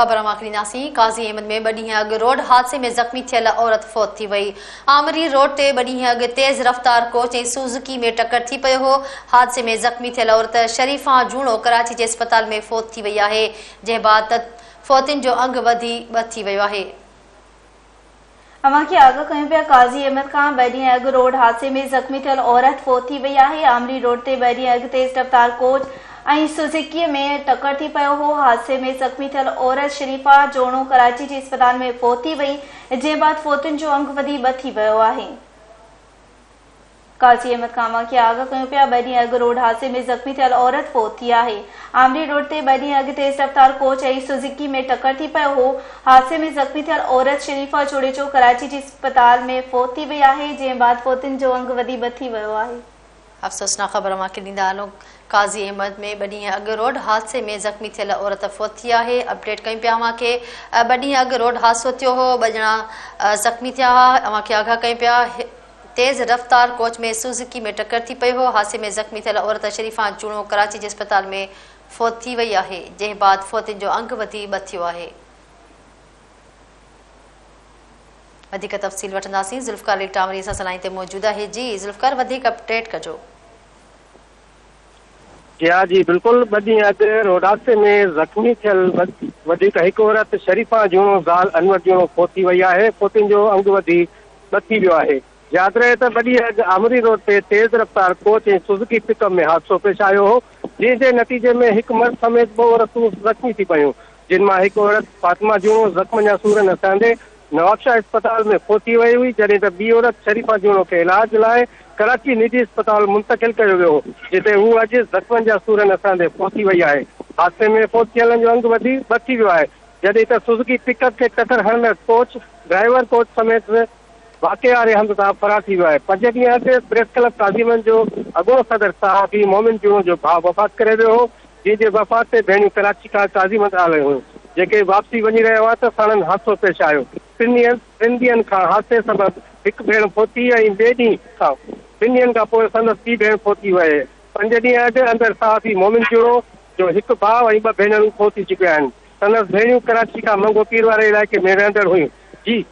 खबर ॾींदासीं। काज़ी अहमद में 2 ॾींहं अॻु रोड हादसे में ज़ख़्मी थियल औरत फौत थी वई। आमरी रोड ते 2 ॾींहं अॻु तेज़ रफ़्तार कोच ऐं सुज़ुकी में टक्कर थी पियो हो। हादसे में ज़ख़्मी थियल औरत शरीफ़ा जूणो कराची जे अस्पताल में फौत थी वई आहे, जंहिं बाद फौतियुनि जो अंग वधी थी वियो आहे। अवां खे आगाह कयूं पिया काज़ी अहमद खां 2 ॾींहं अॻु रोड हादसे में ज़ख़्मी थियल औरत फौत थी वई आहे। आमरी रोड ते 2 ॾींहं अॻु तेज़ रफ़्तार कोच ऐं सुज़ुकी में टक्कर थी पियो हो। हादसे में ज़ख़्मी थियल औरत शरीफ़ा जोणो कराची जे अस्पताल में फौत थी वई, जंहिं बाद फौतियुनि जो अंग वधी थी वियो आहे। काज़ी अहमद खां अवां खे आगाह कयूं पिया 2 ॾींहं अॻु रोड हादसे में ज़ख़्मी थियल औरत फौत थी आहे। आमरी रोड ते 2 ॾींहं अॻु तेज़ रफ़्तार कोच ऐं सुज़ुकी में टक्कर थी पियो हो। हादसे में ज़ख़्मी थियल औरत शरीफ़ा जोड़ेचो कराची जे अस्पताल में फौत थी वई आहे, जंहिं बाद फौतियुनि जो अंग वधी थी वियो आहे। अफ़सोसनाक ख़बर अवां खे ॾींदा हलूं। काज़ी अहमद में 2 ॾींहं अॻु रोड हादसे में ज़ख़्मी थियल औरत फौत थी आहे। अपडेट कयूं पिया अवां खे। 2 ॾींहं अॻु रोड हादसो थियो हो, 2 ॼणा ज़ख़्मी थिया हुआ। अवां खे आगाह कयूं पिया तेज़ रफ़्तार कोच में सुज़ुकी में टक्कर थी पई हो। हादसे में ज़ख़्मी थियल औरत शरीफ़ा जूणो कराची जे अस्पताल में फौत थी वई आहे, जंहिं बाद फौतियुनि जो अंग वधी थियो आहे। वधीक तफ़सील वठंदासीं। ज़ुल्फ़कार टामरी सां सलाइन ते मौजूद आहे। जी ज़ुल्फ़कार, वधीक अपडेट कजो। जी बिल्कुल। 2 ॾींहं अॻु रोड हादसे में ज़ख़्मी थियल हिकु औरत शरीफ़ा जूणो ज़ाल अनवर जूणो फौत थी वई आहे। फौतियुनि जो अंग वधी थी वियो आहे। यादि रहे त 2 ॾींहं अॻु आमरी रोड ते तेज़ रफ़्तार कोच ऐं सुज़ुकी पिकअप में हादसो पेश आयो हो, जंहिं नतीजे में हिकु मर्द समेत 2 औरतूं ज़ख़्मी थी पयूं, जिन मां हिकु औरत फातिमा जूणो ज़ख़्म जा सूरनि हथांदे नवाबशाह अस्पताल में फौत थी वई हुई, जॾहिं त ॿी औरत शरीफ़ा जूणो खे इलाज लाइ कराची निजी अस्पताल मुंतकिल कयो वियो, जिते हू अॼु ज़ख़्मनि जा सूरनि हथांदे फौत थी वई आहे। हादसे में फौत थियलनि जो अंग वधी थी वियो आहे, जॾहिं त सुज़ुकी पिकअप खे टक्कर हणंदड़ कोच ड्राइवर कोच समेत वाक़े वारे हंधि तां फरार थी वियो आहे। 5 ॾींहं अॻु प्रेस क्लब काज़ीमन जो अॻो सदर सहाफ़ी मोमिन जूणो जो भाउ वफ़ात करे वियो हो, जंहिंजे वफ़ात ते भेणियूं कराची खां काज़ीमन आहियूं हुयूं, जेके वापसी वञी रहिया हुआ त साणनि हादसो पेश आयो। 3 ॾींहंनि खां हादसे सबबि हिकु भेण फौती ऐं ॿिए ॾींहं खां 3 ॾींहंनि खां पोइ संदसि ॿी भेण फौती वई। 5 ॾींहं अॻु अंदरि सहाफ़ी मोमिन जूणो जो हिकु भाउ ऐं 2 भेनरूं फौती चुकिया आहिनि। संदसि भेणियूं कराची खां मंगो पीर वारे इलाइक़े में रहंदड़ हुयूं। जी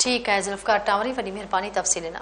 ठीक है ज़ुल्फ़कार टामरी, वॾी महिरबानी तफ़सील ॾिना।